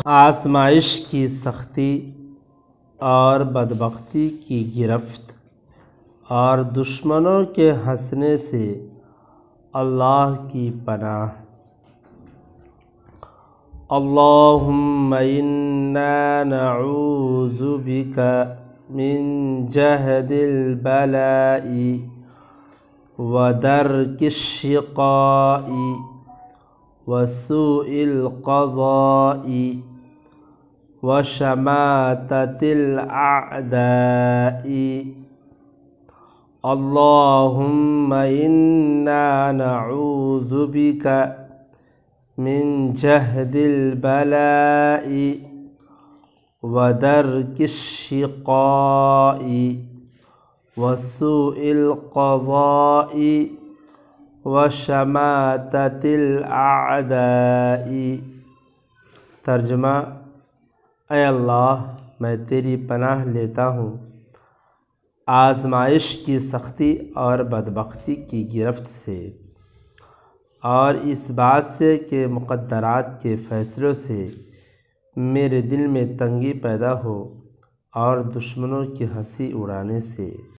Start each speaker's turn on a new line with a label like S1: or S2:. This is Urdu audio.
S1: آزمائش کی سختی اور بدبختی کی گرفت اور دشمنوں کے ہنسنے سے اللہ کی پناہ۔ اللہم انا نعوذ بک من جہد البلاء ودرک الشقاء وسوء القضاء وشماتة الأعداء۔ اللہم انا نعوذ بک من جہد البلاء ودرک الشقاء وسوء القضاء وشماتة الأعداء۔ ترجمہ: اے اللہ، میں تیری پناہ لیتا ہوں آزمائش کی سختی اور بدبختی کی گرفت سے، اور اس بات سے کہ مقدرات کے فیصلوں سے میرے دل میں تنگی پیدا ہو، اور دشمنوں کی ہنسی اڑانے سے۔